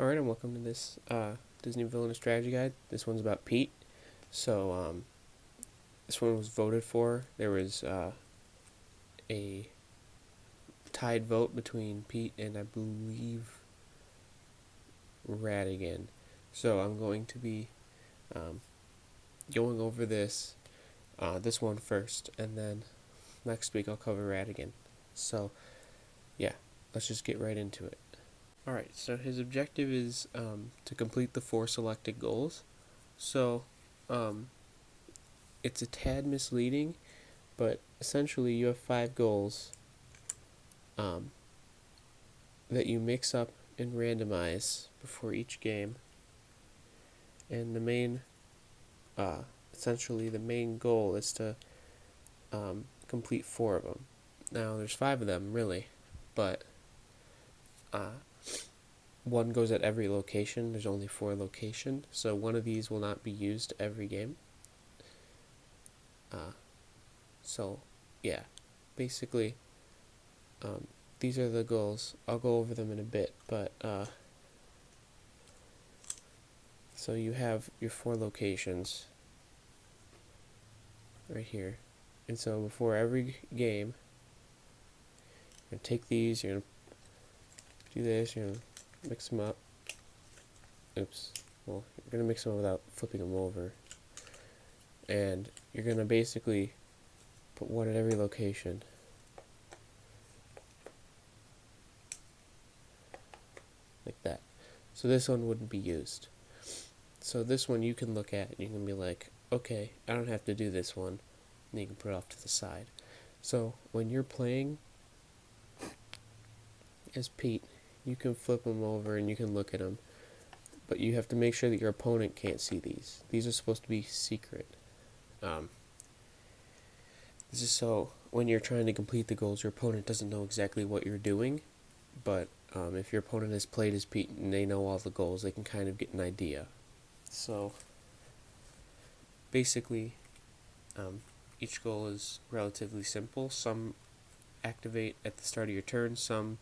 Alright, and welcome to this Disney Villainous Strategy guide. This one's about Pete. So, this one was voted for. There was a tied vote between Pete and I believe Ratigan. So I'm going to be going over this one first, and then next week I'll cover Ratigan. So, yeah, let's just get right into it. Alright, so his objective is to complete the 4 selected goals. So, it's a tad misleading, but essentially you have 5 goals that you mix up and randomize before each game. And the main, essentially the main goal is to complete 4 of them. Now, there's 5 of them, really, but one goes at every location. There's only 4 locations, so one of these will not be used every game. So, yeah, basically, these are the goals. I'll go over them in a bit, but, so you have your 4 locations right here. And so before every game, you're going to take these, you're going to do this, you're going to mix them up. Oops. Well, you're going to mix them without flipping them over. And you're going to basically put one at every location. Like that. So this one wouldn't be used. So this one you can look at and you can be like, okay, I don't have to do this one. And you can put it off to the side. So when you're playing as Pete, you can flip them over and you can look at them. But you have to make sure that your opponent can't see these. These are supposed to be secret. This is so when you're trying to complete the goals, your opponent doesn't know exactly what you're doing. But if your opponent has played as Pete and they know all the goals, they can kind of get an idea. So basically, each goal is relatively simple. Some activate at the start of your turn. Some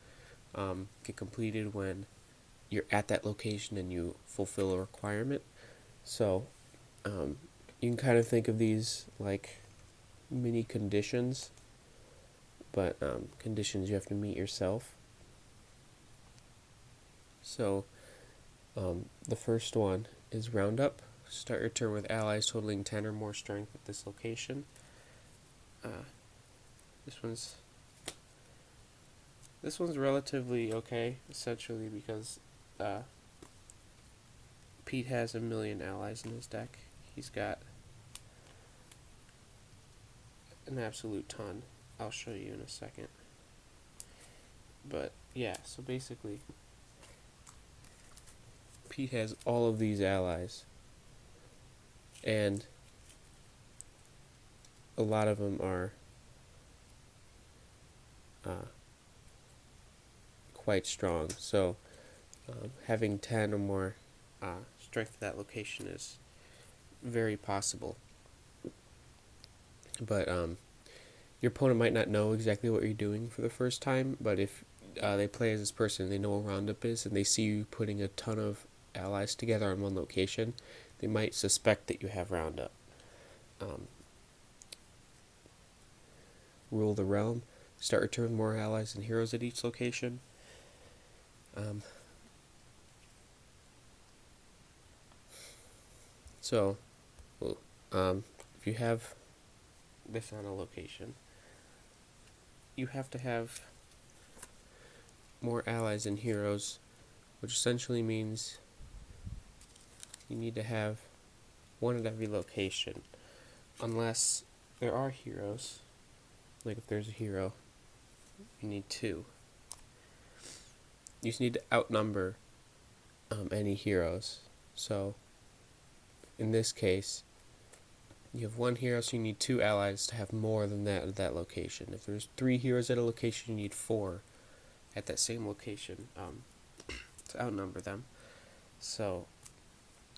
get completed when you're at that location and you fulfill a requirement. So you can kind of think of these like mini conditions, but conditions you have to meet yourself. So the first one is roundup. Start your turn with allies totaling 10 or more strength at this location. This one's relatively okay, essentially, because Pete has 1,000,000 allies in his deck. He's got an absolute ton. I'll show you in a second. But yeah, so basically, Pete has all of these allies, and a lot of them are quite strong. So having 10 or more strength at that location is very possible. But your opponent might not know exactly what you're doing for the first time, but if they play as this person, they know what roundup is, and they see you putting a ton of allies together on one location, they might suspect that you have roundup. Rule the realm. Start your turn with more allies and heroes at each location. If you have this on a location, you have to have more allies and heroes, which essentially means you need to have one at every location, unless there are heroes. Like if there's a hero, you need 2. You just need to outnumber any heroes. So in this case, you have 1 hero, so you need 2 allies to have more than that at that location. If there's 3 heroes at a location, you need 4 at that same location to outnumber them. So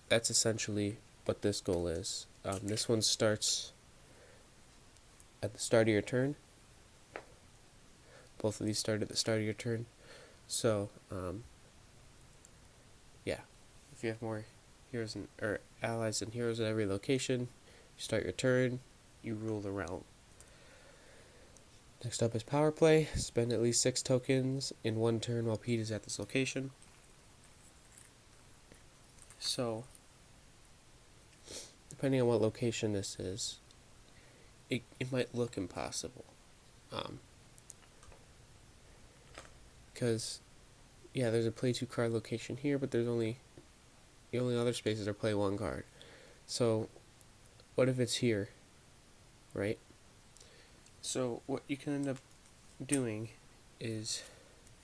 that's essentially what this goal is. This one starts at the start of your turn. Both of these start at the start of your turn. So if you have more heroes or allies and heroes at every location, you start your turn, you rule the realm. Next up is power play. Spend at least 6 tokens in one turn while Pete is at this location. So, depending on what location this is, it might look impossible. Because, yeah, there's a play 2 card location here, but there's the only other spaces are play 1 card. So, what if it's here, right? So, what you can end up doing is,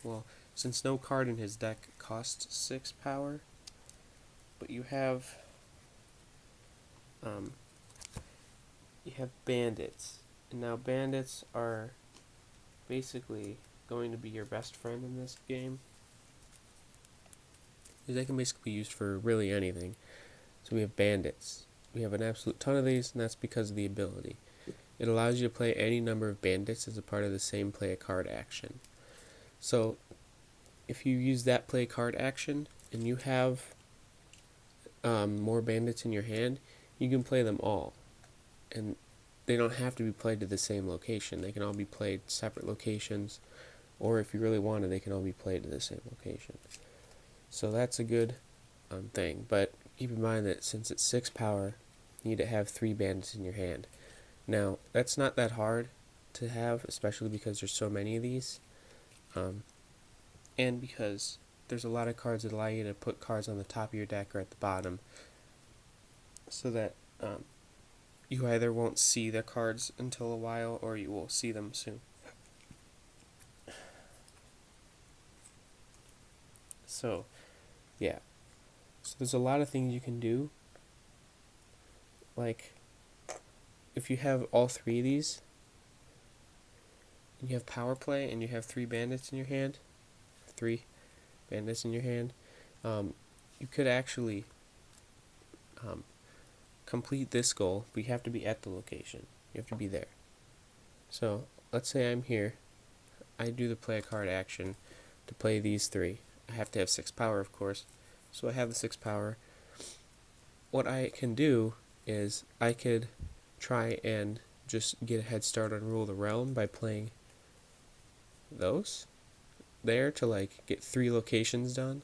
well, since no card in his deck costs 6 power, but you have bandits, and now bandits are basically going to be your best friend in this game, because they can basically be used for really anything. So we have bandits. We have an absolute ton of these, and that's because of the ability. It allows you to play any number of bandits as a part of the same play a card action. So if you use that play card action and you have more bandits in your hand, you can play them all. And they don't have to be played to the same location. They can all be played separate locations, or if you really wanted, they can all be played to the same location. So that's a good thing. But keep in mind that since it's 6 power, you need to have 3 bandits in your hand. Now, that's not that hard to have, especially because there's so many of these. And because there's a lot of cards that allow you to put cards on the top of your deck or at the bottom, so that you either won't see the cards until a while, or you will see them soon. So, yeah. So there's a lot of things you can do. Like, if you have all 3 of these, and you have power play, and you have 3 bandits in your hand, you could actually complete this goal, but you have to be at the location. You have to be there. So, let's say I'm here. I do the play a card action to play these 3. I have to have 6 power, of course. So I have the 6 power. What I can do is I could try and just get a head start on Rule the Realm by playing those there to like get 3 locations done,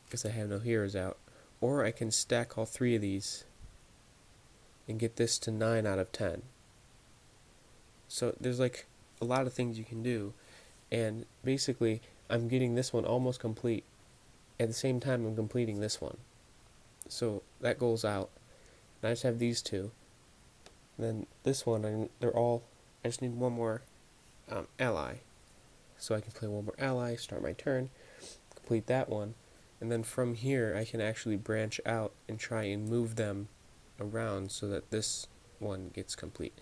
because I have no heroes out. Or I can stack all 3 of these and get this to 9 out of 10. So there's like a lot of things you can do, and basically I'm getting this one almost complete at the same time I'm completing this one. So that goes out, and I just have these 2. And then this one, I just need one more ally. So I can play one more ally, start my turn, complete that one, and then from here I can actually branch out and try and move them around so that this one gets complete.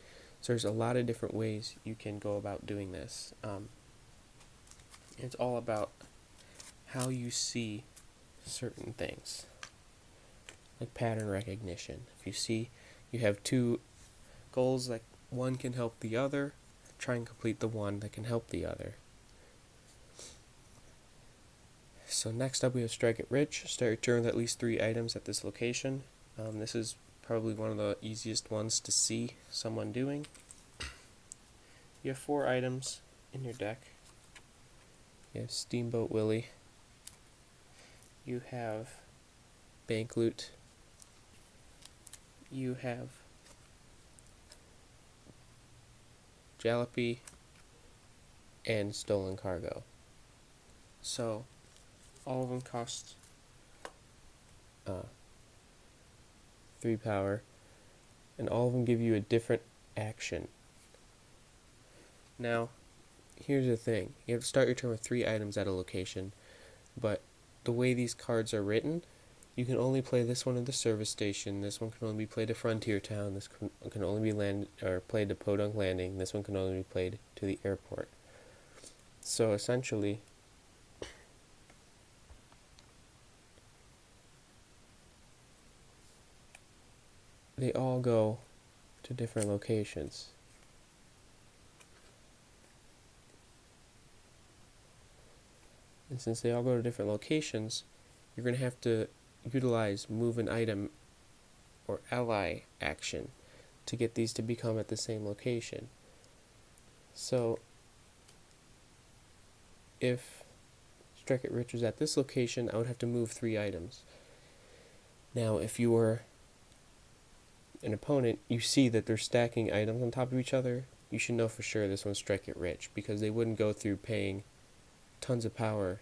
So there's a lot of different ways you can go about doing this. It's all about how you see certain things, like pattern recognition. If you see you have 2 goals, like one can help the other, try and complete the one that can help the other. So next up we have Strike It Rich. Start your turn with at least 3 items at this location. This is probably one of the easiest ones to see someone doing. You have 4 items in your deck. You have Steamboat Willie. You have Bank Loot. You have Jalopy and Stolen Cargo. So all of them cost 3 power, and all of them give you a different action. Now, here's the thing. You have to start your turn with 3 items at a location, but the way these cards are written, you can only play this one at the service station, this one can only be played at Frontier Town, this can only be played to Podunk Landing, this one can only be played to the airport. So essentially, they all go to different locations. And since they all go to different locations, you're going to have to utilize move an item or ally action to get these to become at the same location. So if Strike It Rich was at this location, I would have to move 3 items. Now, if you were an opponent, you see that they're stacking items on top of each other, you should know for sure this one's Strike It Rich, because they wouldn't go through paying tons of power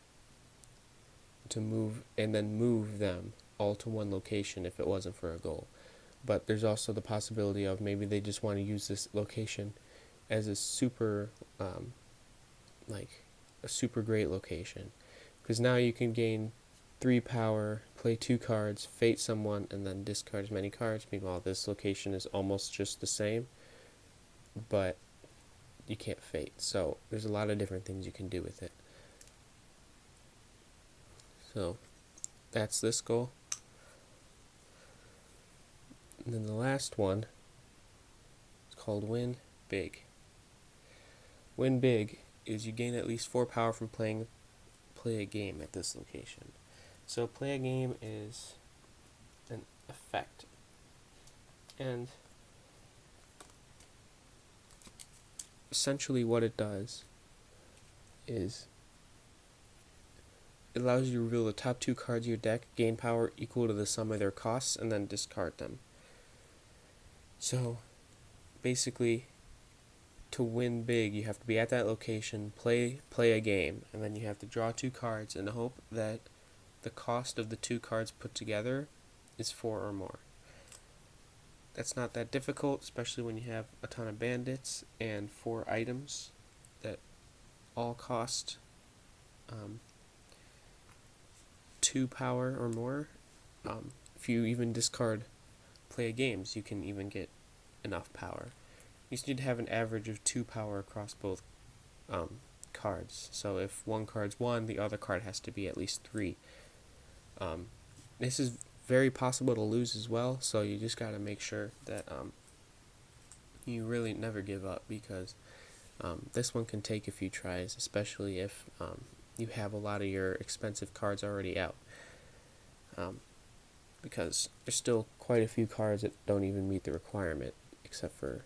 to move and then move them all to one location if it wasn't for a goal. But there's also the possibility of maybe they just want to use this location as a super like a super great location, because now you can gain 3 power, play 2 cards, fate someone, and then discard as many cards. Meanwhile, this location is almost just the same, but you can't fate. So there's a lot of different things you can do with it. So that's this goal. And then the last one is called Win Big. Win Big is you gain at least 4 power from play a game at this location. So play a game is an effect, and essentially what it does is it allows you to reveal the top 2 cards of your deck, gain power equal to the sum of their costs, and then discard them. So basically, to win big, you have to be at that location, play a game, and then you have to draw 2 cards and hope that the cost of the 2 cards put together is 4 or more. That's not that difficult, especially when you have a ton of bandits and 4 items that all cost 2 power or more. If you even discard play games, you can even get enough power. You just need to have an average of 2 power across both cards. So if one card's 1, the other card has to be at least 3. This is very possible to lose as well, so you just got to make sure that you really never give up, because this one can take a few tries, especially if you have a lot of your expensive cards already out, because there's still quite a few cards that don't even meet the requirement, except for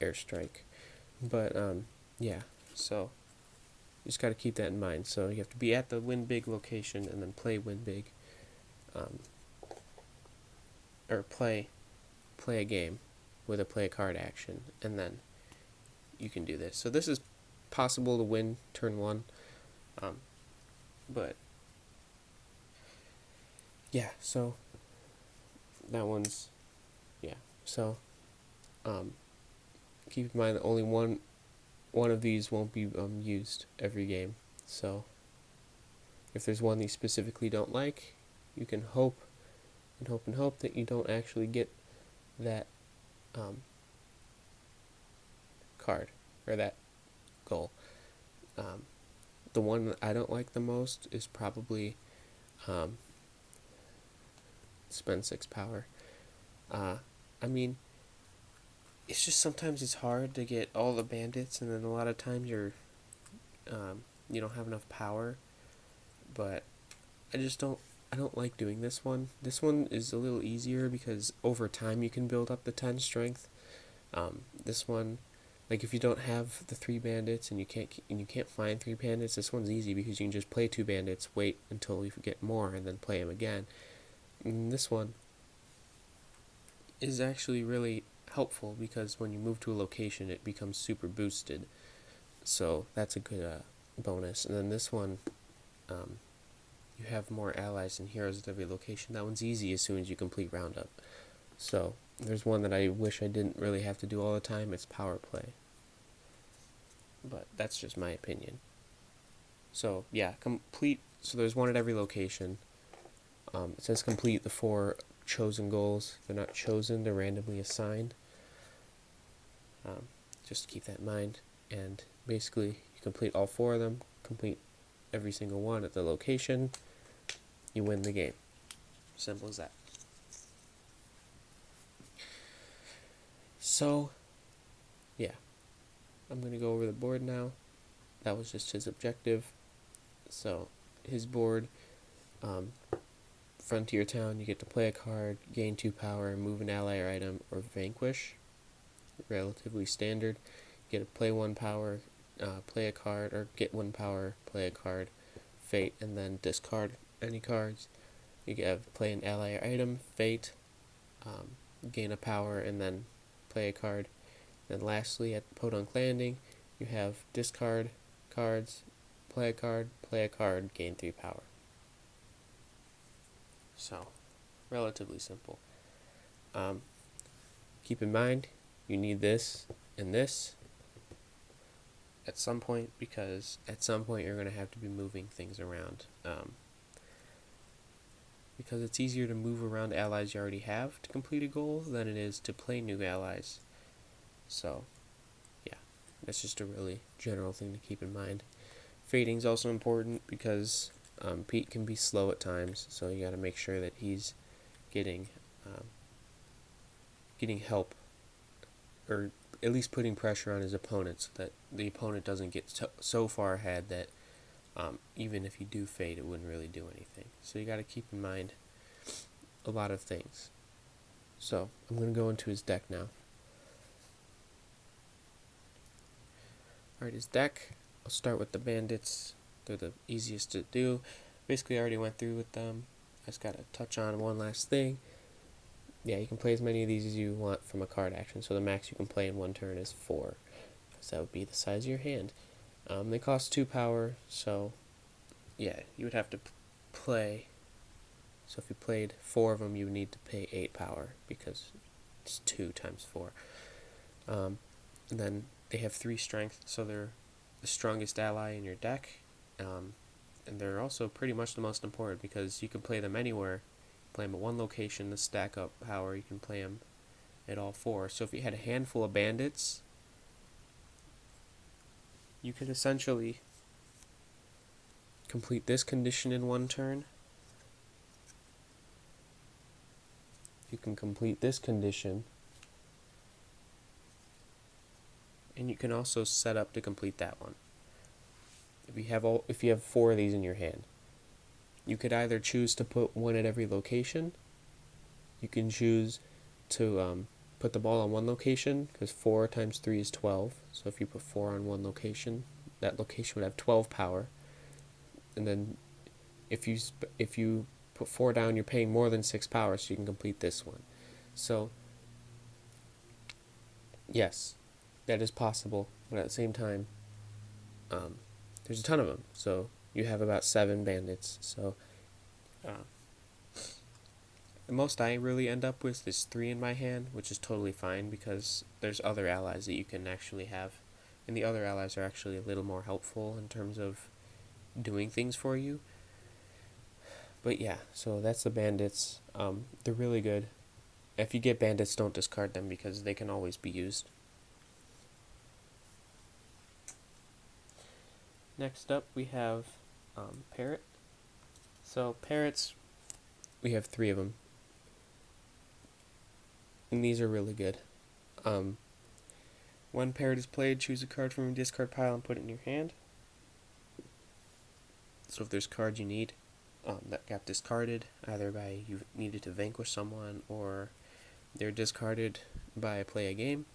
Airstrike. But yeah, so you just got to keep that in mind. So you have to be at the Win Big location and then play Win Big, or play a game with a play a card action, and then you can do this. So this is possible to win turn 1, but yeah, so that one's, yeah, so keep in mind that only one of these won't be used every game. So if there's one that you specifically don't like, you can hope and hope and hope that you don't actually get that card or that goal. The one that I don't like the most is probably spend 6 power. I mean, it's just sometimes it's hard to get all the bandits, and then a lot of times you don't have enough power. But I don't like doing this one. This one is a little easier because over time you can build up the 10 strength. This one, like if you don't have the 3 bandits and you can't find 3 bandits, this one's easy because you can just play 2 bandits, wait until you get more, and then play them again. And this one is actually really helpful because when you move to a location, it becomes super boosted. So that's a good bonus. And then this one, you have more allies and heroes at every location. That one's easy as soon as you complete Roundup. So there's one that I wish I didn't really have to do all the time. It's Power Play. But that's just my opinion. So yeah, so there's one at every location. It says complete the 4 chosen goals. They're not chosen, they're randomly assigned. Just keep that in mind. And basically, you complete all 4 of them, complete every single one at the location, you win the game. Simple as that. So, yeah. I'm going to go over the board now. That was just his objective. So, his board, Frontier Town, you get to play a card, gain 2 power, move an ally or item, or vanquish. Relatively standard. You get to play 1 power, play a card, or get 1 power, play a card, fate, and then discard any cards. You have play an ally or item, fate, gain a power, and then play a card. Then lastly, at Podunk Landing, you have discard cards, play a card, gain 3 power. So, relatively simple. Keep in mind, you need this and this at some point, because at some point you're going to have to be moving things around. Because it's easier to move around allies you already have to complete a goal than it is to play new allies. So, yeah, that's just a really general thing to keep in mind. Fading is also important because Pete can be slow at times, so you got to make sure that he's getting help, or at least putting pressure on his opponent, so that the opponent doesn't get so far ahead that even if you do fade, it wouldn't really do anything. So you got to keep in mind a lot of things. So I'm going to go into his deck now. Alright, his deck, I'll start with the bandits. They're the easiest to do. Basically, I already went through with them. I just got to touch on one last thing. Yeah, you can play as many of these as you want from a card action, so the max you can play in one turn is 4, because that would be the size of your hand. They cost 2 power, so yeah, you would have to play. So if you played 4 of them, you would need to pay 8 power, because it's 2 times 4. And then they have 3 strength, so they're the strongest ally in your deck. And they're also pretty much the most important, because you can play them anywhere. Play them at one location to stack up power. You can play them at all 4. So if you had a handful of bandits, you could essentially complete this condition in one turn. You can complete this condition, and you can also set up to complete that one. If you have 4 of these in your hand, you could either choose to put 1 at every location. You can choose to put the ball on one location, because 4 times 3 is 12. So if you put 4 on one location, that location would have 12 power. And then if you put 4 down, you're paying more than 6 power, so you can complete this one. So yes, that is possible, but at the same time, there's a ton of them. So you have about 7 bandits. So the most I really end up with is 3 in my hand, which is totally fine, because there's other allies that you can actually have, and the other allies are actually a little more helpful in terms of doing things for you. But yeah, so that's the bandits. They're really good. If you get bandits, don't discard them, because they can always be used. Next up, we have Parrot. So parrots, we have 3 of them, and these are really good. When parrot is played, choose a card from your discard pile and put it in your hand. So if there's cards you need that got discarded, either by you needed to vanquish someone, or they're discarded by play a game,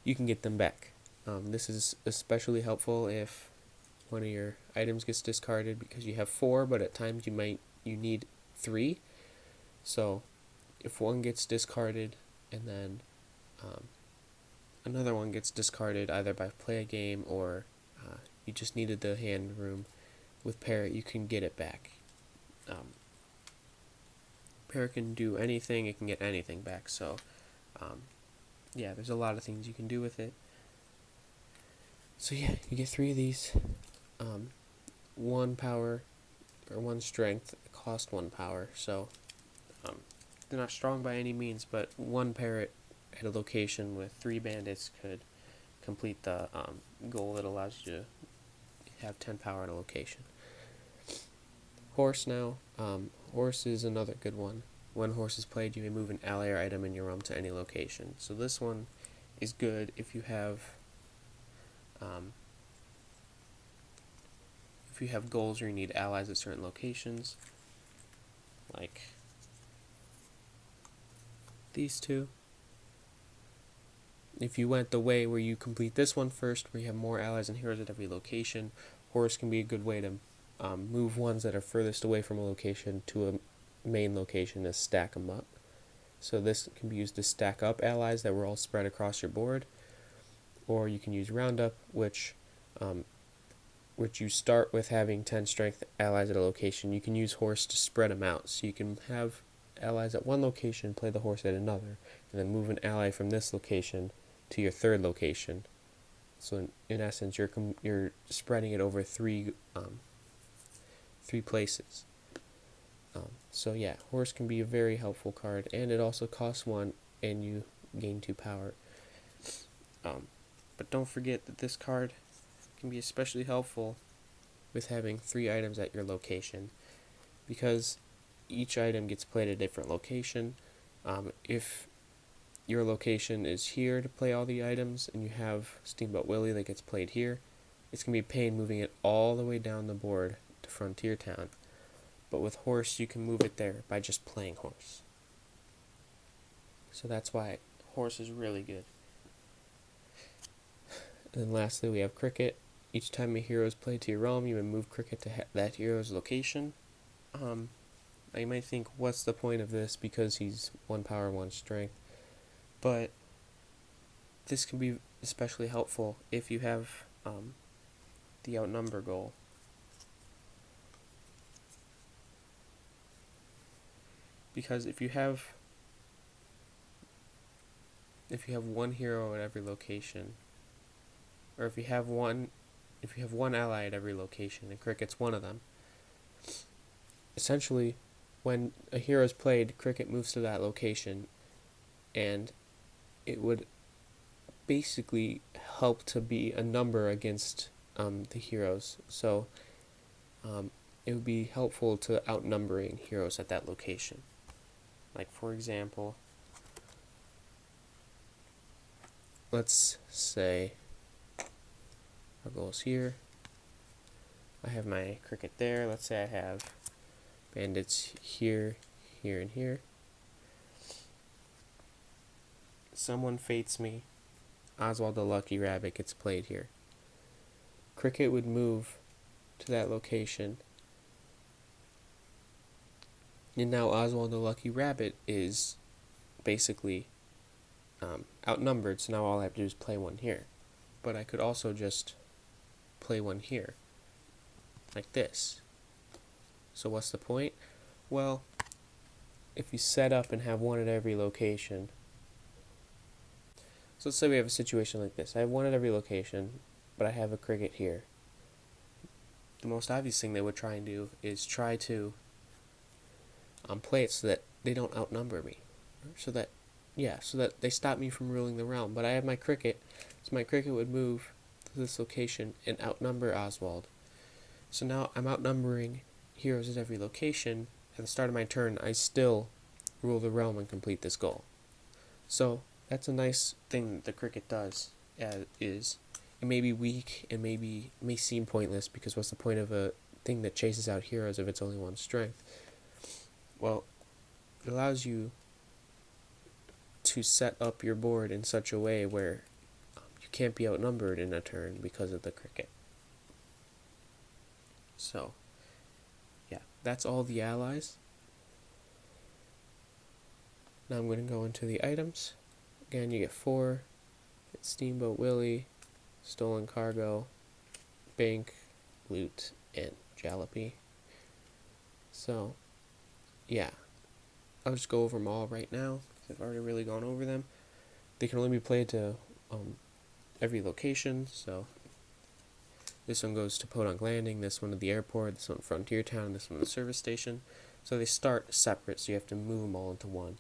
you can get them back. This is especially helpful if one of your items gets discarded, because you have 4, but at times you need 3. So if one gets discarded and then another one gets discarded, either by play a game or you just needed the hand room, with Parrot you can get it back. Parrot can do anything, it can get anything back, so yeah, there's a lot of things you can do with it. So yeah, you get 3 of these. 1 power or 1 strength, cost 1 power, so they're not strong by any means, but 1 parrot at a location with 3 bandits could complete the goal that allows you to have 10 power at a location. Horse now. Horse is another good one. When horse is played, you may move an ally or item in your realm to any location. So this one is good if you have goals where you need allies at certain locations. like these two. If you went the way where you complete this one first, where you have more allies and heroes at every location, horse can be a good way to move ones that are furthest away from a location to a main location to stack them up. So this can be used to stack up allies that were all spread across your board, or you can use roundup, which you start with having 10 strength allies at a location. You can use horse to spread them out, so you can have allies at one location, play the horse at another, and then move an ally from this location to your third location. So in essence, you're spreading it over three places. So yeah, horse can be a very helpful card, and it also costs 1, and you gain 2 power. But don't forget that this card can be especially helpful with having 3 items at your location, because each item gets played at a different location. If your location is here to play all the items, and you have Steamboat Willie that gets played here, it's going to be a pain moving it all the way down the board to Frontier Town. But with horse, you can move it there by just playing horse. So that's why horse is really good. And then lastly, we have cricket. Each time a hero is played to your realm, you may move cricket to that hero's location. Now you might think, what's the point of this, because he's 1 power, 1 strength? But this can be especially helpful if you have the outnumber goal. Because if you have 1 hero at every location, or if you have one ally at every location, and cricket's one of them, essentially when a hero is played, cricket moves to that location, and it would basically help to be a number against the heroes. So it would be helpful to outnumbering heroes at that location. Like, for example, let's say our goal is here. I have my cricket there. Let's say I have bandits here, here, and here. Someone fates me. Oswald the Lucky Rabbit gets played here. Cricket would move to that location. And now Oswald the Lucky Rabbit is basically outnumbered, so now all I have to do is play 1 here. But I could also just play 1 here, like this. So what's the point? Well, if you set up and have 1 at every location. So let's say we have a situation like this. I have 1 at every location, but I have a cricket here. The most obvious thing they would try and do is try to play it so that they don't outnumber me, so that they stop me from ruling the realm. But I have my cricket, so my cricket would move to this location and outnumber Oswald. So now I'm outnumbering heroes at every location. At the start of my turn, I still rule the realm and complete this goal. So that's a nice thing that the cricket does. Is it may be weak and it may seem pointless, because what's the point of a thing that chases out heroes if it's only 1 strength? Well, it allows you to set up your board in such a way where you can't be outnumbered in a turn because of the cricket. So, yeah, that's all the allies. Now I'm going to go into the items. Again, you get 4. It's Steamboat Willie, Stolen Cargo, Bank, Loot, and Jalopy. So, yeah, I'll just go over them all right now, because I've already really gone over them. They can only be played to every location, so this one goes to Podunk Landing, this one to the airport, this one Frontier Town, this one the service station. So they start separate, so you have to move them all into 1.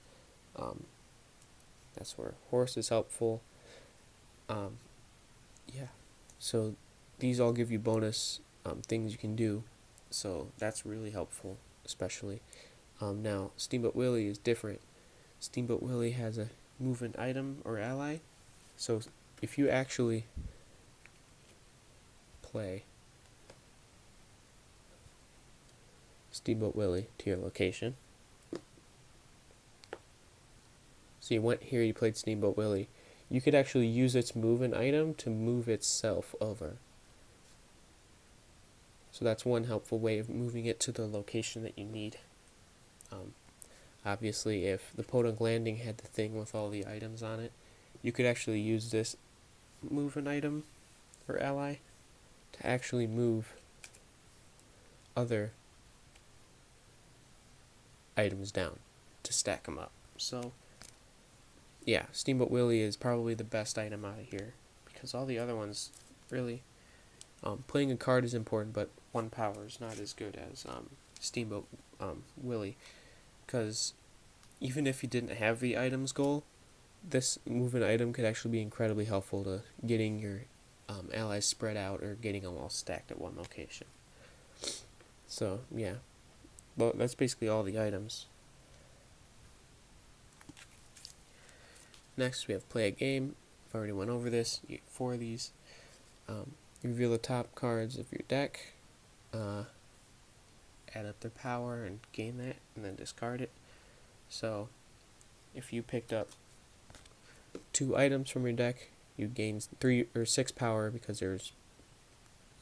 That's where horse is helpful. Yeah, so these all give you bonus things you can do, so that's really helpful, especially. Now, Steamboat Willie is different. Steamboat Willie has a movement item or ally, so if you actually play Steamboat Willie to your location, So you went here, you played Steamboat Willie. You could actually use its move an item to move itself over. So that's one helpful way of moving it to the location that you need. Obviously, if the Podunk Landing had the thing with all the items on it, you could actually use this move an item or ally to actually move other items down to stack them up. So yeah, Steamboat Willie is probably the best item out of here because all the other ones really playing a card is important, but 1 power is not as good as Steamboat Willie, because even if you didn't have the items goal, this move an item could actually be incredibly helpful to getting your allies spread out or getting them all stacked at one location. So yeah, well, that's basically all the items. Next we have play a game. I've already went over this. You get 4 of these. You reveal the top cards of your deck, add up their power and gain that, and then discard it. So if you picked up 2 items from your deck, you gain 3 or 6 power because there's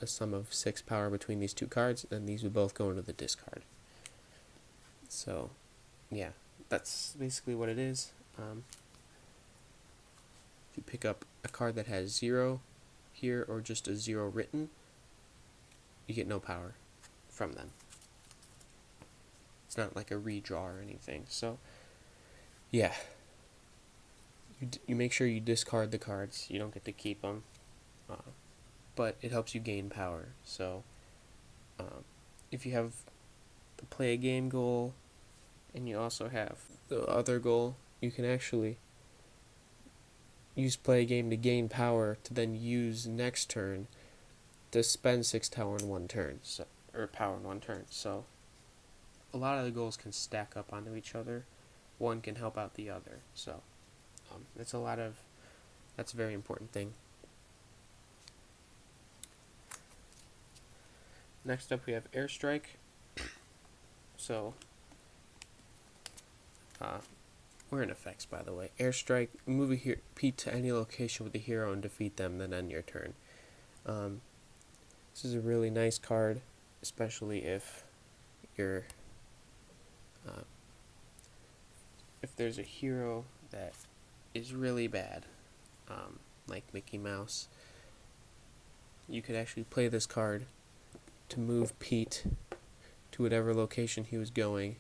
a sum of 6 power between these 2 cards, and these would both go into the discard. So yeah, that's basically what it is. If you pick up a card that has 0 here or just a 0 written, you get no power from them. It's not like a redraw or anything. So yeah, you make sure you discard the cards. You don't get to keep them, but it helps you gain power. So if you have the play a game goal and you also have the other goal, you can actually use play a game to gain power to then use next turn to spend 6 power in 1 turn, or power in 1 turn. So a lot of the goals can stack up onto each other. One can help out the other. So that's a very important thing. Next up we have airstrike. So we're in effects, by the way. Airstrike, move a repeat to any location with a hero and defeat them, then end your turn. This is a really nice card, especially if you're if there's a hero that is really bad, like Mickey Mouse. You could actually play this card to move Pete to whatever location he was going.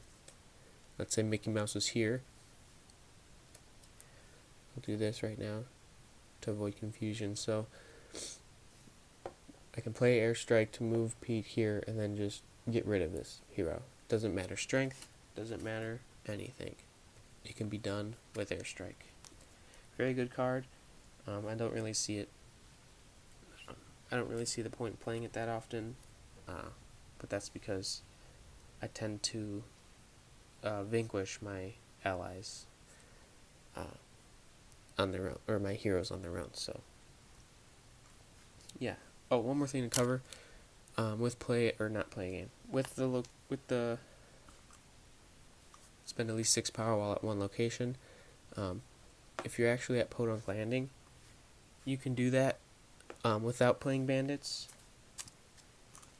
Let's say Mickey Mouse was here. I'll do this right now to avoid confusion. So I can play airstrike to move Pete here and then just get rid of this hero. Doesn't matter strength, doesn't matter anything. It can be done with airstrike. Very good card. I don't really see it. I don't really see the point in playing it that often, but that's because I tend to vanquish my allies on their own, or my heroes on their own. So yeah. Oh, one more thing to cover with the spend at least 6 power while at one location. If you're actually at Podunk Landing, you can do that without playing bandits.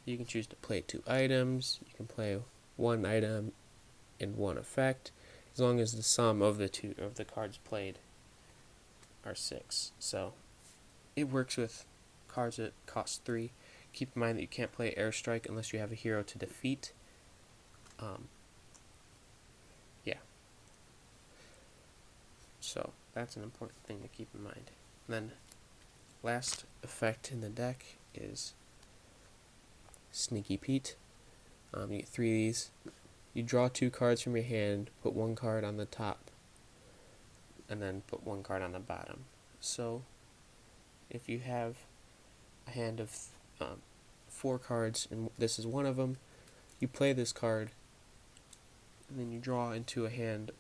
You can choose to play 2 items. You can play 1 item and 1 effect, as long as the sum of the cards played are 6. So it works with cards that cost 3. Keep in mind that you can't play airstrike unless you have a hero to defeat. Yeah. So that's an important thing to keep in mind. And then last effect in the deck is Sneaky Pete. You get 3 of these. You draw 2 cards from your hand, put 1 card on the top, and then put 1 card on the bottom. So if you have a hand of 4 cards, and this is one of them, you play this card, and then you draw into a hand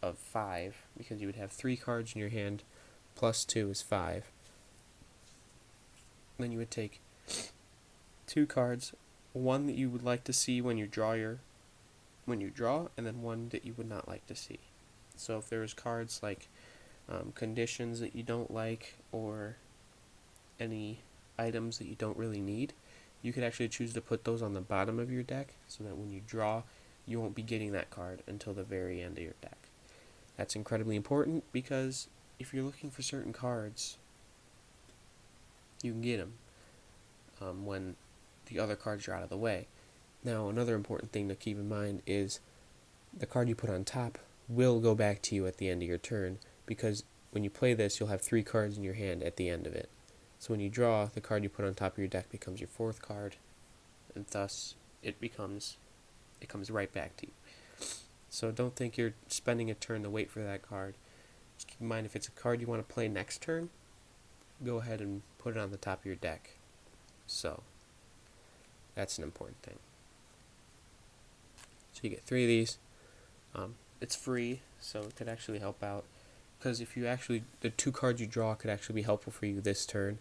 of 5, because you would have 3 cards in your hand, plus 2 is 5. Then you would take 2 cards, one that you would like to see when you draw, and then 1 that you would not like to see. So if there's cards like conditions that you don't like, or any items that you don't really need, you could actually choose to put those on the bottom of your deck, so that when you draw, you won't be getting that card until the very end of your deck. That's incredibly important, because if you're looking for certain cards, you can get them when the other cards are out of the way. Now, another important thing to keep in mind is the card you put on top will go back to you at the end of your turn, because when you play this, you'll have 3 cards in your hand at the end of it. So when you draw, the card you put on top of your deck becomes your 4th card, and thus it comes right back to you. So don't think you're spending a turn to wait for that card. Just keep in mind, if it's a card you want to play next turn, go ahead and put it on the top of your deck. So that's an important thing. So you get 3 of these. It's free, so it could actually help out, because if you actually, the 2 cards you draw could actually be helpful for you this turn.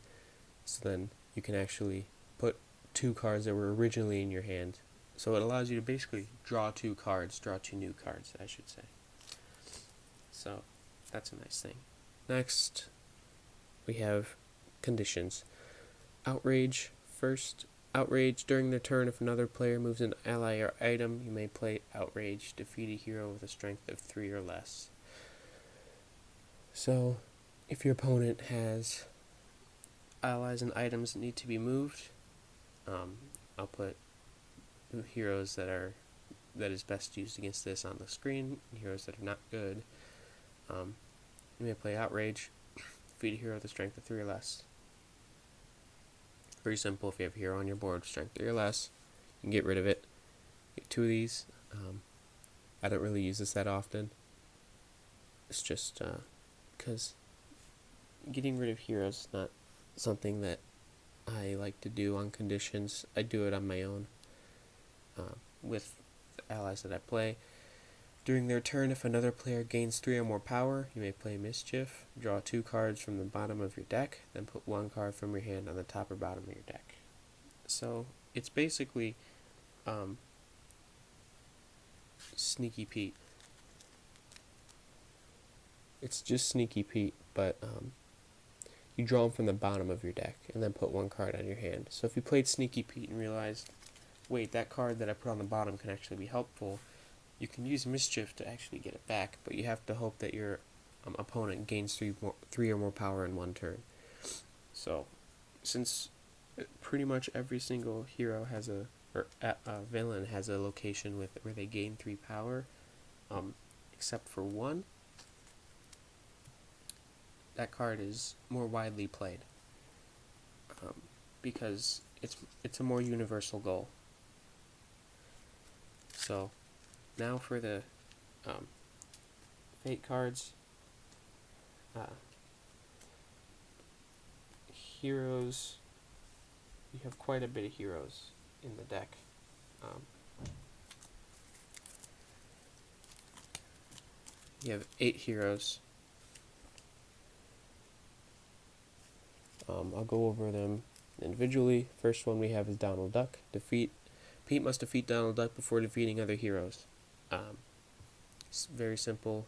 So then you can actually put 2 cards that were originally in your hand. So it allows you to basically draw 2 new cards, I should say. So that's a nice thing. Next, we have conditions. Outrage first. Outrage, during their turn, if another player moves an ally or item, you may play Outrage. Defeat a hero with a strength of 3 or less. So, if your opponent has allies and items that need to be moved, I'll put heroes that is best used against this on the screen, and heroes that are not good. You may play Outrage. Defeat a hero with a strength of 3 or less. Very simple. If you have a hero on your board, strength 3 or less, you can get rid of it. Get 2 of these. I don't really use this that often. It's just because getting rid of heroes is not something that I like to do on conditions. I do it on my own with the allies that I play. During their turn, if another player gains 3 or more power, you may play Mischief. Draw 2 cards from the bottom of your deck, then put 1 card from your hand on the top or bottom of your deck. So it's basically Sneaky Pete. It's just Sneaky Pete, but you draw them from the bottom of your deck, and then put 1 card on your hand. So if you played Sneaky Pete and realized, wait, that card that I put on the bottom can actually be helpful, you can use Mischief to actually get it back, but you have to hope that your opponent gains 3 or more power in 1 turn. So, since pretty much every single hero has a villain has a location where they gain 3 power, except for 1, that card is more widely played, because it's a more universal goal. So, now for the fate cards. Heroes. You have quite a bit of heroes in the deck. You have 8 heroes. I'll go over them individually. First one we have is Donald Duck. Pete must defeat Donald Duck before defeating other heroes. It's very simple.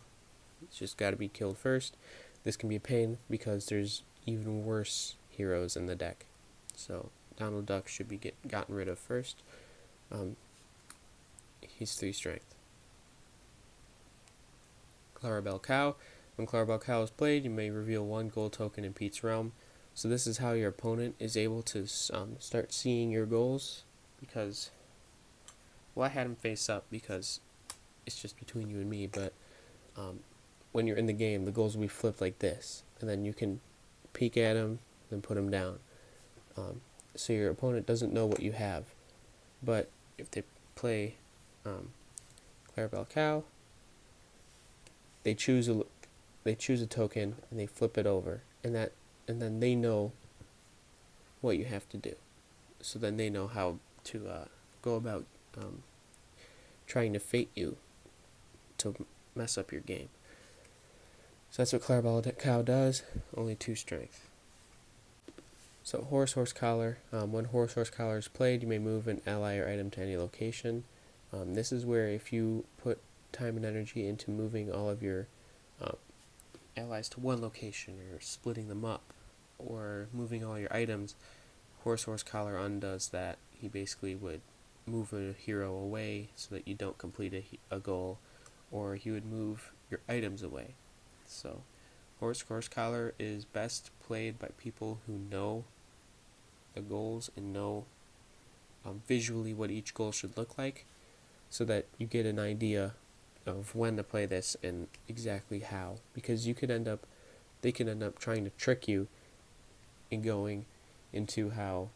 It's just got to be killed first. This can be a pain because there's even worse heroes in the deck. So Donald Duck should be gotten rid of first. He's 3 strength. Clarabelle Cow. When Clarabelle Cow is played, you may reveal 1 gold token in Pete's realm. So this is how your opponent is able to start seeing your goals, because, well, I had him face up because it's just between you and me, but when you're in the game, the goals will be flipped like this, and then you can peek at them, then put them down. So your opponent doesn't know what you have. But if they play Clarabelle Cow, they choose a token and they flip it over, and then they know what you have to do. So then they know how to go about trying to fate you to mess up your game. So that's what Clarabelle Cow does. Only 2 strength. So Horse Collar. When Horse Collar is played, you may move an ally or item to any location. This is where if you put time and energy into moving all of your allies to one location, or splitting them up, or moving all your items. Horse Collar undoes that. He basically would move a hero away so that you don't complete a goal, or he would move your items away. So Horse Collar is best played by people who know the goals and know visually what each goal should look like, so that you get an idea of when to play this and exactly how, because they can end up trying to trick you in going into how,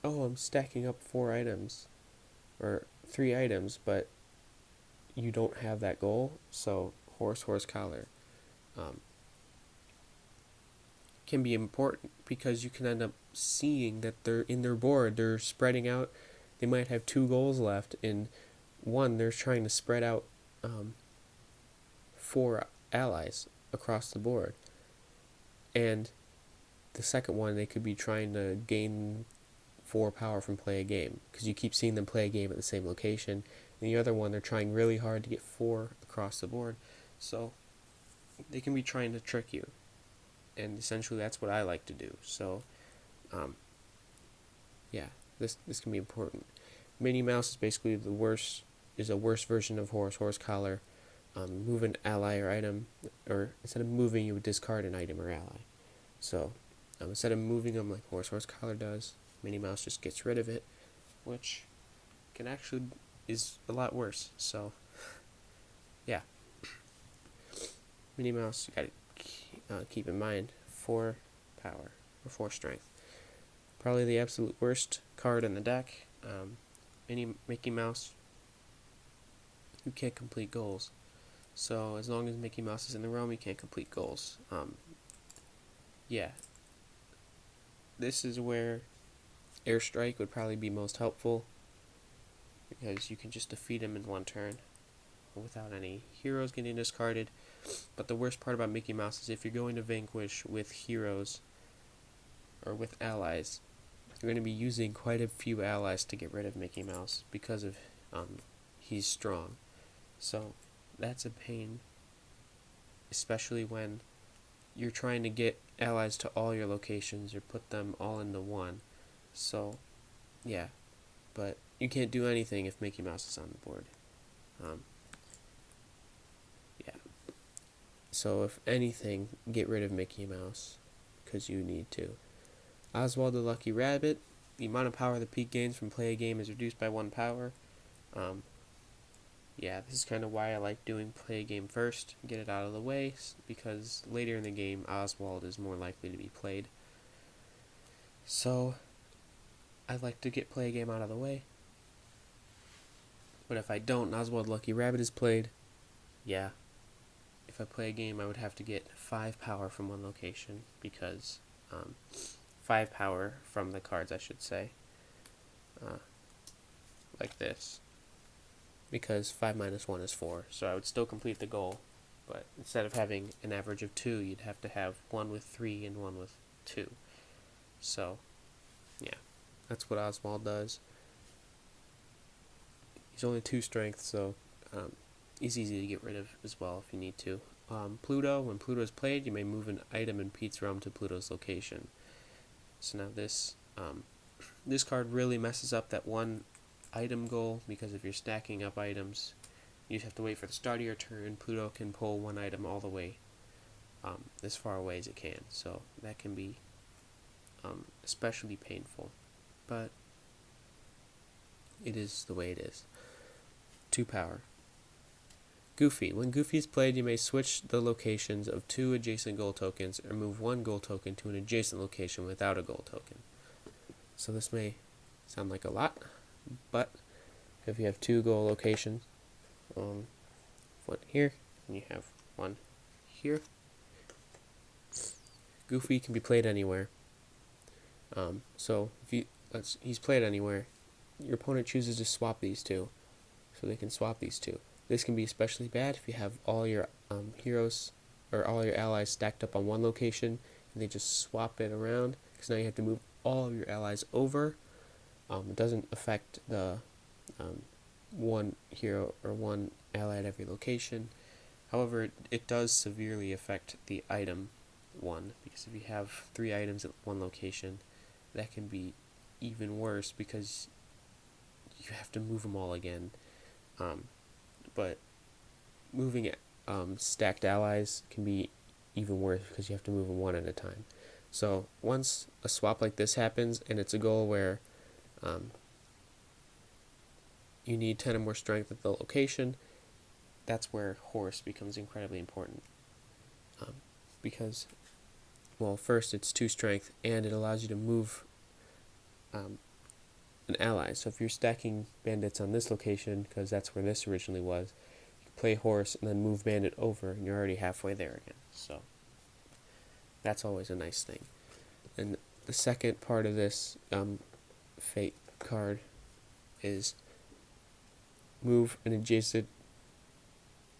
oh, I'm stacking up 4 items or 3 items, but you don't have that goal. So Horse Collar can be important, because you can end up seeing that they're in their board, they're spreading out. They might have 2 goals left, and one, they're trying to spread out 4 allies across the board, and the second one, they could be trying to gain 4 power from play a game, because you keep seeing them play a game at the same location. And the other one, they're trying really hard to get 4 across the board, so they can be trying to trick you, and essentially that's what I like to do. So yeah, this can be important. Minnie Mouse is basically a worse version of Horse Collar. Move an ally or item, or instead of moving, you would discard an item or ally. So instead of moving them like Horse Collar does, Minnie Mouse just gets rid of it, which is a lot worse. So yeah, Minnie Mouse, you gotta keep in mind, 4 power or 4 strength. Probably the absolute worst card in the deck. Mickey Mouse, you can't complete goals. So as long as Mickey Mouse is in the realm, you can't complete goals. Yeah, this is where Airstrike would probably be most helpful, because you can just defeat him in one turn without any heroes getting discarded. But the worst part about Mickey Mouse is if you're going to vanquish with heroes or with allies, you're going to be using quite a few allies to get rid of Mickey Mouse, because of he's strong. So that's a pain, especially when you're trying to get allies to all your locations or put them all into one. So yeah, but you can't do anything if Mickey Mouse is on the board. Yeah. So if anything, get rid of Mickey Mouse, because you need to. Oswald the Lucky Rabbit. The amount of power the peak gains from play a game is reduced by 1 power. Yeah, this is kind of why I like doing play a game first, get it out of the way, because later in the game, Oswald is more likely to be played. So I like to get play a game out of the way. But if I don't, Oswald Lucky Rabbit is played. Yeah. If I play a game, I would have to get 5 power from one location, because 5 power from the cards, I should say. Like this. Because 5 minus 1 is 4, so I would still complete the goal. But instead of having an average of 2, you'd have to have 1 with 3 and 1 with 2. So, yeah, that's what Oswald does. He's only 2 strength, so he's easy to get rid of as well if you need to. Pluto, when Pluto is played, you may move an item in Pete's realm to Pluto's location. So now this card really messes up that one item goal, because if you're stacking up items, you just have to wait for the start of your turn. Pluto can pull one item all the way as far away as it can, so that can be especially painful, but it is the way it is. 2 power. Goofy. When Goofy is played, you may switch the locations of 2 adjacent goal tokens, or move 1 goal token to an adjacent location without a goal token. So this may sound like a lot, but if you have 2 goal locations, one here, and you have one here, Goofy can be played anywhere. So if he's played anywhere, your opponent chooses to swap these 2, so they can swap these 2. This can be especially bad if you have all your heroes or all your allies stacked up on one location, and they just swap it around, because now you have to move all of your allies over. It doesn't affect the one hero or one ally at every location. However, it does severely affect the item one, because if you have 3 items at one location, that can be even worse because you have to move them all again. But moving stacked allies can be even worse because you have to move them one at a time. So once a swap like this happens and it's a goal where you need 10 or more strength at the location, that's where horse becomes incredibly important. Because, well, first it's 2 strength and it allows you to move an ally. So if you're stacking bandits on this location, because that's where this originally was, you can play horse and then move bandit over and you're already halfway there again. So that's always a nice thing. And the second part of this fate card is move an adjacent,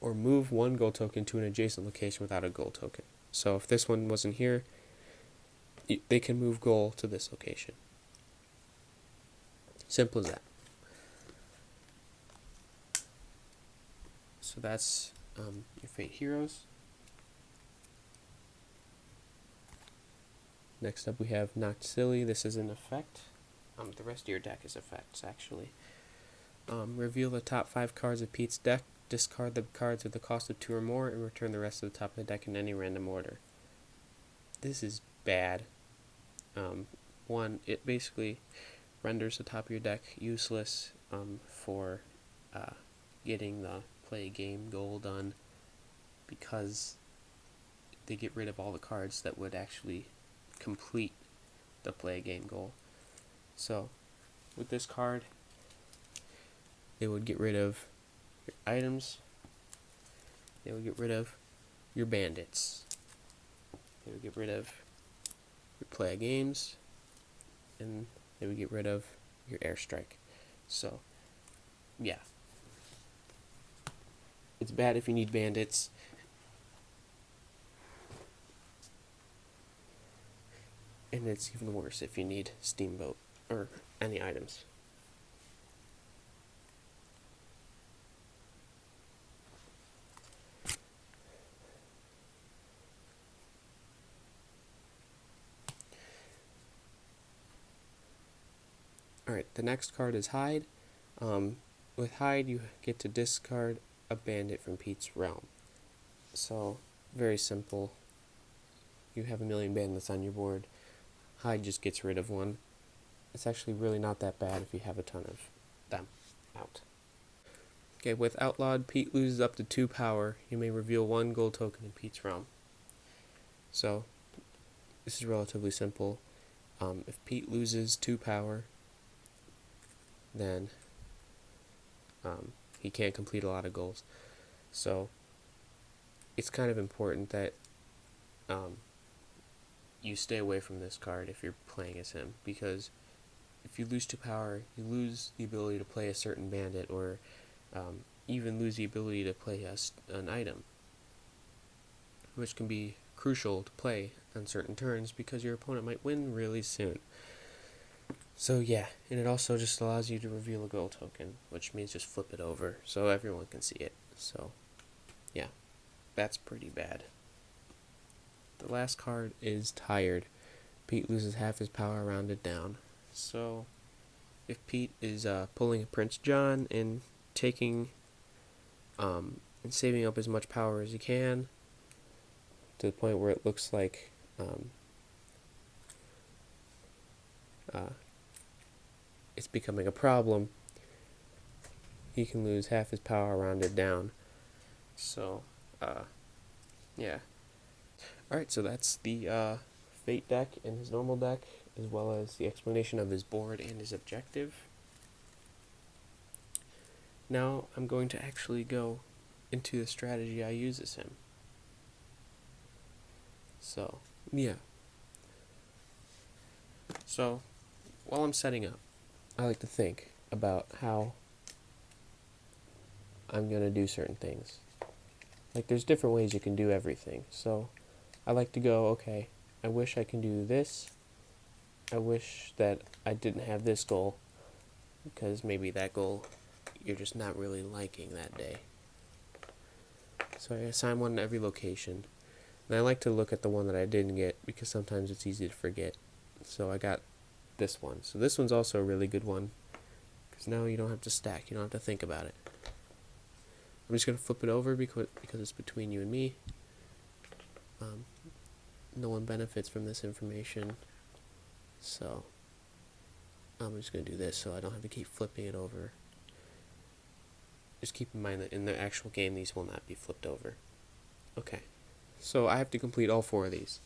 or move 1 gold token to an adjacent location without a gold token. So if this one wasn't here, they can move gold to this location. Simple as that. So that's your fate heroes. Next up we have Knocked Silly. This is an effect. The rest of your deck is effects, actually. Reveal the top 5 cards of Pete's deck, discard the cards with the cost of 2 or more, and return the rest of the top of the deck in any random order. This is bad. One, it basically renders the top of your deck useless for getting the play game goal done, because they get rid of all the cards that would actually complete the play game goal. So with this card, they would get rid of your items, they would get rid of your bandits, they would get rid of your play games, and they would get rid of your airstrike. So yeah, it's bad if you need bandits. And it's even worse if you need steamboat or any items. Alright, the next card is Hide. With Hide, you get to discard a bandit from Pete's realm. So, very simple. You have a million bandits on your board. Hide just gets rid of one. It's actually really not that bad if you have a ton of them out. Okay, with Outlawed, Pete loses up to 2 power. You may reveal 1 gold token in Pete's realm. So, this is relatively simple. If Pete loses 2 power, then he can't complete a lot of goals. So, it's kind of important that you stay away from this card if you're playing as him, because if you lose 2 power, you lose the ability to play a certain bandit, or even lose the ability to play an item, which can be crucial to play on certain turns because your opponent might win really soon. So yeah, and it also just allows you to reveal a gold token, which means just flip it over so everyone can see it. So yeah, that's pretty bad. The last card is Tired. Pete loses half his power rounded down. So if Pete is pulling a Prince John and taking and saving up as much power as he can, to the point where it looks like it's becoming a problem, he can lose half his power rounded down. So yeah. Alright, so that's the Fate deck and his normal deck, as well as the explanation of his board and his objective. Now I'm going to actually go into the strategy I use as him. So, yeah. So, while I'm setting up, I like to think about how I'm going to do certain things. Like, there's different ways you can do everything. So, I like to go, okay, I wish I can do this. I wish that I didn't have this goal, because maybe that goal you're just not really liking that day. So I assign one to every location. And I like to look at the one that I didn't get because sometimes it's easy to forget. So I got this one. So this one's also a really good one because now you don't have to stack. You don't have to think about it. I'm just going to flip it over because it's between you and me. No one benefits from this information. So I'm just going to do this so I don't have to keep flipping it over. Just keep in mind that in the actual game these will not be flipped over. Okay, so I have to complete all 4 of these.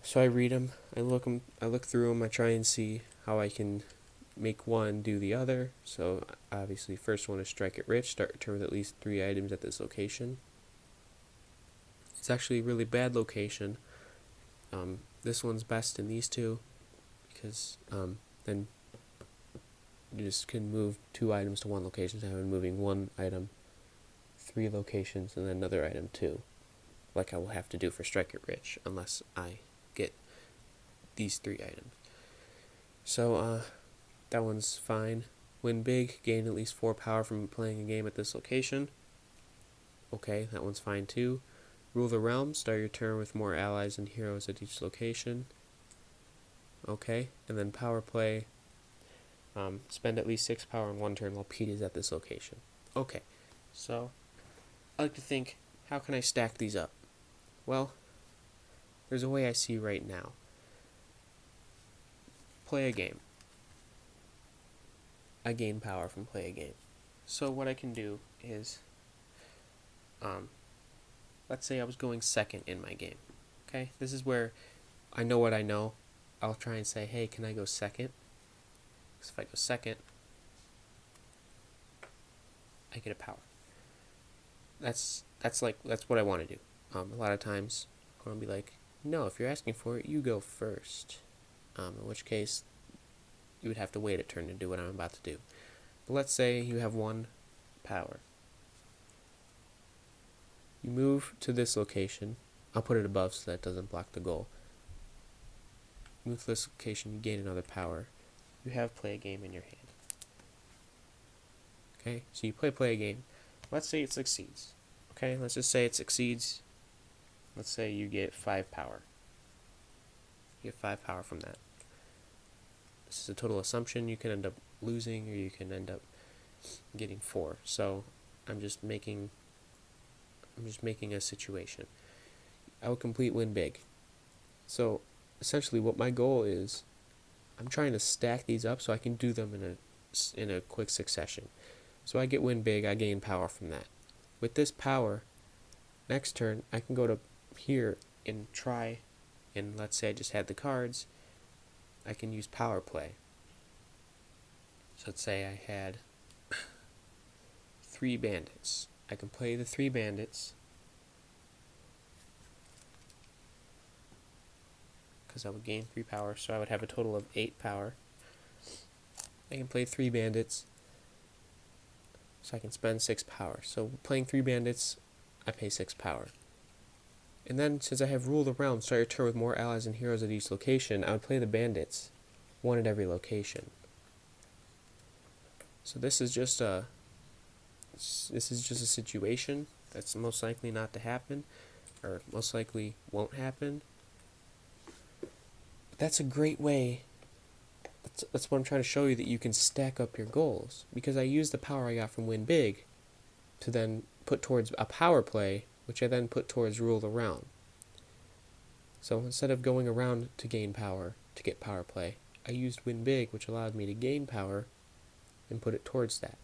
So I read them, I look through them, I try and see how I can make one do the other. So obviously first one is strike it rich, start your turn with at least 3 items at this location. It's actually a really bad location. This one's best in these 2 because then you just can move 2 items to 1 location instead of moving 1 item 3 locations and then another item 2, like I will have to do for strike it rich unless I get these 3 items. So that one's fine. Win big, gain at least 4 power from playing a game at this location. Okay, that one's fine too. Rule the realm, start your turn with more allies and heroes at each location. Okay, and then power play, spend at least 6 power in 1 turn while Pete is at this location. Okay, so I like to think, how can I stack these up? Well, there's a way I see right now. Play a game. I gain power from play a game. So what I can do is, let's say I was going second in my game. Okay, this is where I know what I know. I'll try and say, hey, can I go second? Because if I go second, I get a power. That's what I want to do. A lot of times I'm going to be like, no, if you're asking for it, you go first. In which case, you would have to wait a turn to do what I'm about to do. But let's say you have 1 power. You move to this location. I'll put it above so that doesn't block the goal. Move to this location, you gain another power. You have play a game in your hand. Okay, so you play a game. Let's say it succeeds. Okay, let's just say it succeeds. Let's say you get 5 power. You get 5 power from that. This is a total assumption. You can end up losing or you can end up getting 4. So I'm just making a situation. I will complete win big. So essentially what my goal is, I'm trying to stack these up so I can do them in a quick succession. So I get win big, I gain power from that. With this power, next turn I can go to here and try, and let's say I just had the cards, I can use power play. So let's say I had 3 bandits. I can play the 3 bandits because I would gain 3 power, so I would have a total of 8 power. I can play 3 bandits, so I can spend 6 power. So playing 3 bandits, I pay 6 power. And then, since I have rule the realm, start your turn with more allies and heroes at each location, I would play the bandits, 1 at every location. So this is just a situation that's most likely not to happen, or most likely won't happen. But that's a great way. That's what I'm trying to show you, that you can stack up your goals. Because I use the power I got from Win Big to then put towards a power play, which I then put towards Rule the Realm. So instead of going around to gain power, to get power play, I used Win Big, which allowed me to gain power and put it towards that.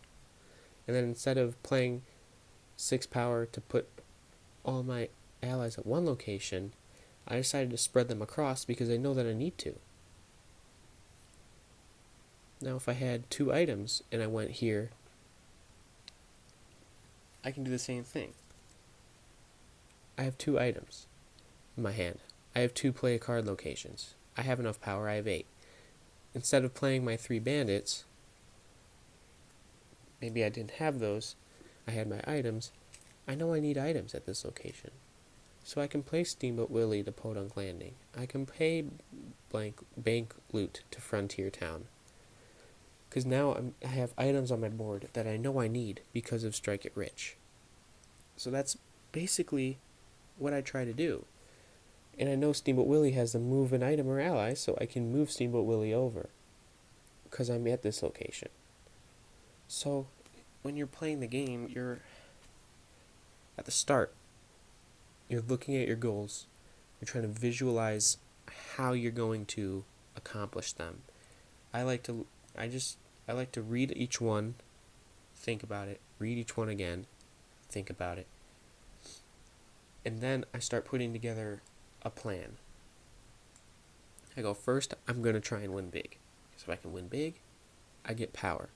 And then instead of playing 6 power to put all my allies at 1 location, I decided to spread them across because I know that I need to. Now if I had 2 items and I went here, I can do the same thing. I have 2 items in my hand. I have 2 play a card locations. I have enough power, I have 8. Instead of playing my 3 bandits, maybe I didn't have those, I had my items, I know I need items at this location. So I can play Steamboat Willie to Podunk Landing. I can pay Bank Loot to Frontier Town. Because now I have items on my board that I know I need because of Strike It Rich. So that's basically what I try to do. And I know Steamboat Willie has the move an item or ally, so I can move Steamboat Willie over because I'm at this location. So when you're playing the game, you're at the start. You're looking at your goals. You're trying to visualize how you're going to accomplish them. I like to read each one, think about it, read each one again, think about it. And then I start putting together a plan. I go, first, I'm going to try and win big. Because if I can win big, I get power.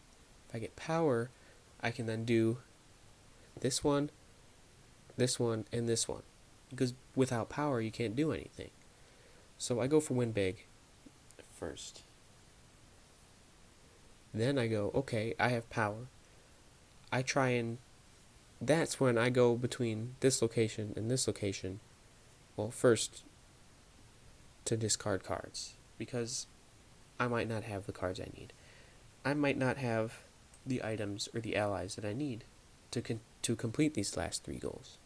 If I get power, I can then do this one, and this one. Because without power, you can't do anything. So I go for win big first. Then I go, okay, I have power. I try and... That's when I go between this location and this location. Well, first, to discard cards. Because I might not have the cards I need. I might not have the items or the allies that I need to complete these last 3 goals.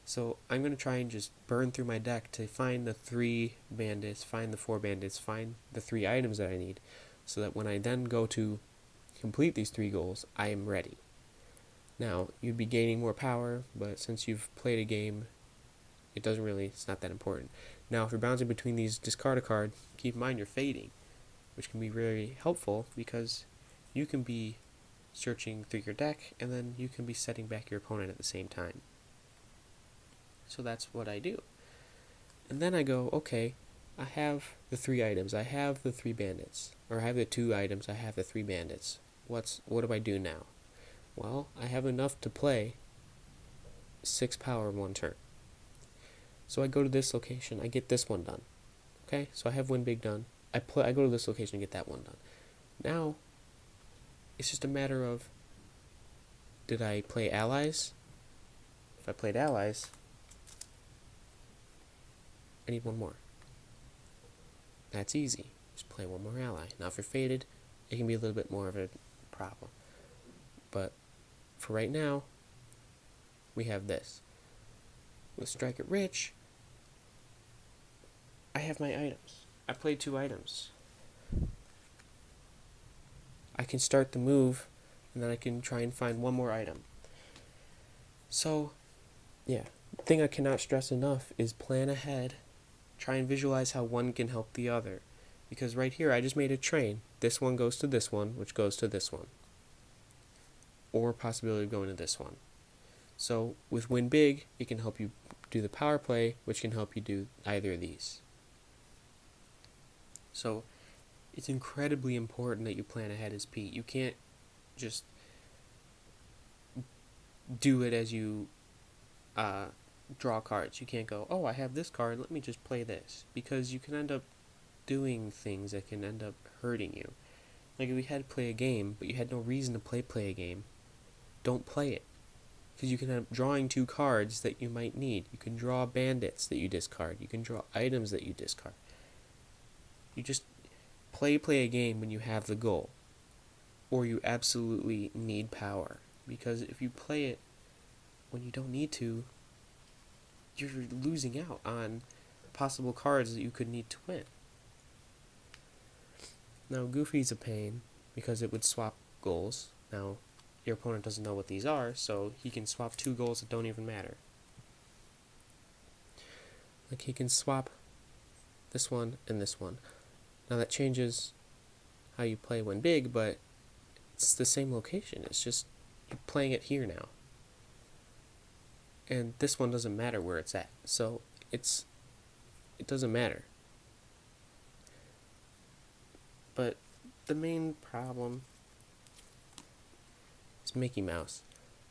So I'm going to try and just burn through my deck to find the 3 bandits, find the 4 bandits, find the 3 items that I need, so that when I then go to complete these 3 goals, I am ready. Now, you'd be gaining more power, but since you've played a game, it's not that important. Now, if you're bouncing between these discard a card, keep in mind you're fading, which can be very helpful because you can be searching through your deck, and then you can be setting back your opponent at the same time. So that's what I do. And then I go, okay, I have the 3 items, I have the 3 bandits, or I have the 2 items, I have the 3 bandits. What do I do now? Well, I have enough to play 6 power in 1 turn. So I go to this location, I get this one done. Okay, so I have win big done. I go to this location and get that one done. Now, it's just a matter of, did I play allies? If I played allies, I need 1 more. That's easy. Just play 1 more ally. Now if you're faded, it can be a little bit more of a problem. But for right now, we have this. With Strike It Rich, I have my items. I played 2 items. I can start the move, and then I can try and find 1 more item. So, yeah. The thing I cannot stress enough is plan ahead. Try and visualize how one can help the other. Because right here, I just made a train. This one goes to this one, which goes to this one. Or possibility of going to this one. So, with Win Big, it can help you do the power play, which can help you do either of these. So, it's incredibly important that you plan ahead as Pete. You can't just do it as you draw cards. You can't go, oh, I have this card, let me just play this. Because you can end up doing things that can end up hurting you. Like if we had to play a game, but you had no reason to play a game, don't play it. Because you can end up drawing 2 cards that you might need. You can draw bandits that you discard. You can draw items that you discard. You just play a game when you have the goal. Or you absolutely need power. Because if you play it when you don't need to, you're losing out on possible cards that you could need to win. Now, Goofy's a pain because it would swap goals. Now, your opponent doesn't know what these are, so he can swap 2 goals that don't even matter. Like, he can swap this one and this one. Now, that changes how you play when big, but it's the same location. It's just you're playing it here now. And this one doesn't matter where it's at. So, it doesn't matter. But the main problem is Mickey Mouse.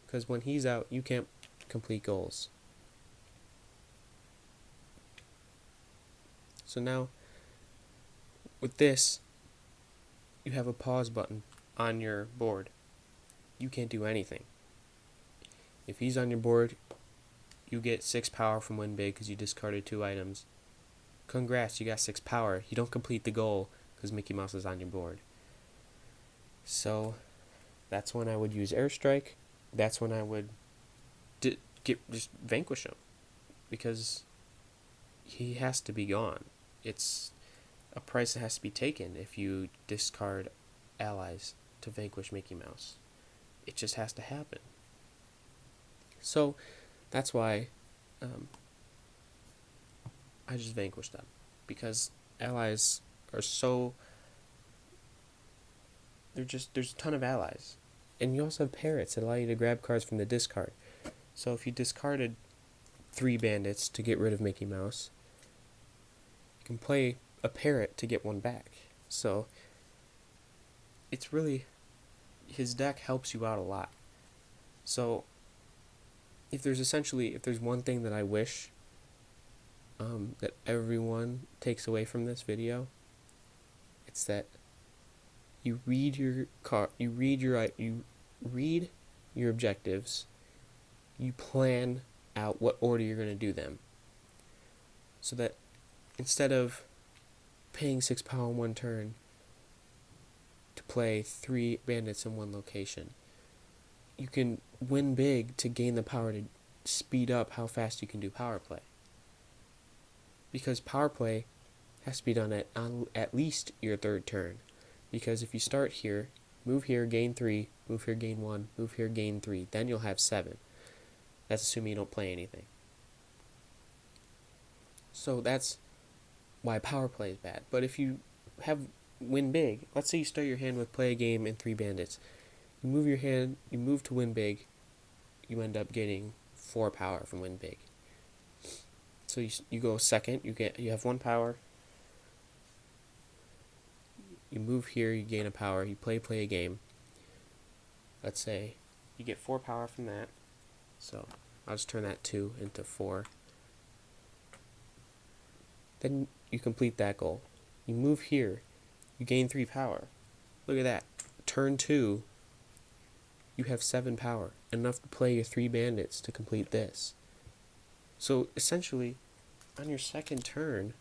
Because when he's out, you can't complete goals. So now, with this, you have a pause button on your board. You can't do anything. If he's on your board, you get 6 power from Win Big because you discarded 2 items. Congrats, you got 6 power. You don't complete the goal because Mickey Mouse is on your board. So, that's when I would use Airstrike. That's when I would just vanquish him, because he has to be gone. It's a price that has to be taken if you discard allies to vanquish Mickey Mouse. It just has to happen. So that's why I just vanquished them, because allies are so, there's a ton of allies, and you also have parrots that allow you to grab cards from the discard. So if you discarded 3 bandits to get rid of Mickey Mouse, you can play a parrot to get one back. So it's really, his deck helps you out a lot. So if there's one thing that I wish that everyone takes away from this video, it's that you read your objectives, you plan out what order you're going to do them, so that instead of paying 6 power in one turn to play 3 bandits in one location, you can win big to gain the power to speed up how fast you can do power play. Because power play has to be done at least your 3rd turn. Because if you start here, move here, gain 3, move here, gain 1, move here, gain 3, then you'll have 7. That's assuming you don't play anything. So that's why power play is bad. But if you win big, let's say you start your hand with play a game and 3 bandits. You move your hand, you move to win big, you end up getting 4 power from win big. So you go second, you have 1 power. You move here, you gain a power, you play a game. Let's say you get 4 power from that. So I'll just turn that 2 into 4. Then you complete that goal. You move here, you gain 3 power. Look at that. Turn 2, you have 7 power, enough to play your 3 bandits to complete this. So essentially, on your 2nd turn,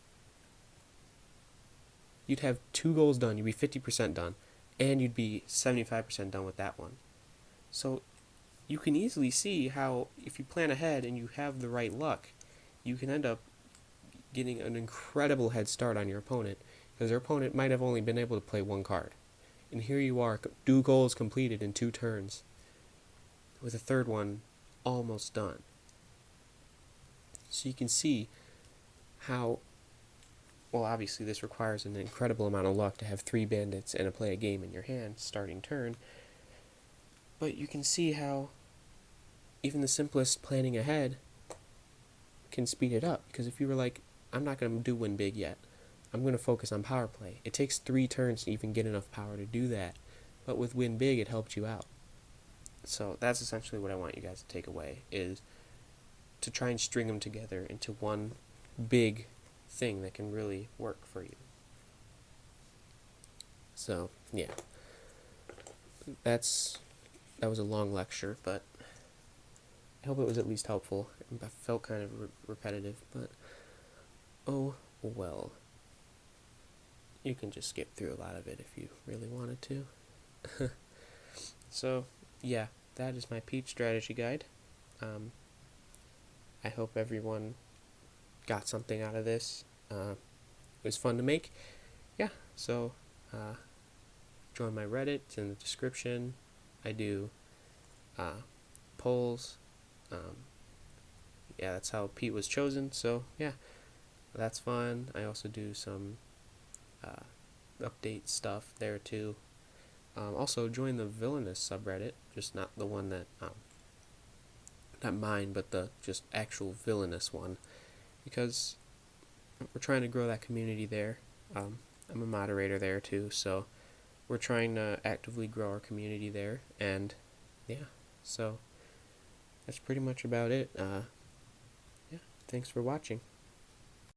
you'd have 2 goals done, you'd be 50% done, and you'd be 75% done with that one. So you can easily see how, if you plan ahead and you have the right luck, you can end up getting an incredible head start on your opponent, because their opponent might have only been able to play 1 card. And here you are, 2 goals completed in 2 turns, with a 3rd one almost done. So you can see how, well, obviously this requires an incredible amount of luck to have 3 bandits and play a game in your hand starting turn, but you can see how even the simplest planning ahead can speed it up. Because if you were like, I'm not going to do win big yet, I'm going to focus on power play, it takes 3 turns to even get enough power to do that, but with win big it helped you out. So that's essentially what I want you guys to take away, is to try and string them together into one big thing that can really work for you. So yeah, that was a long lecture, but I hope it was at least helpful. I felt kind of repetitive, but oh well. You can just skip through a lot of it if you really wanted to. So yeah, that is my Peach strategy guide. I hope everyone got something out of this. It was fun to make. Yeah, so join my Reddit, it's in the description. I do polls. Yeah, that's how Pete was chosen. So yeah, that's fun. I also do some update stuff there too. Also join the Villainous subreddit, just not the one that not mine, but the just actual Villainous one, because we're trying to grow that community there. I'm a moderator there too, so we're trying to actively grow our community there. And yeah, so that's pretty much about it. Yeah, thanks for watching.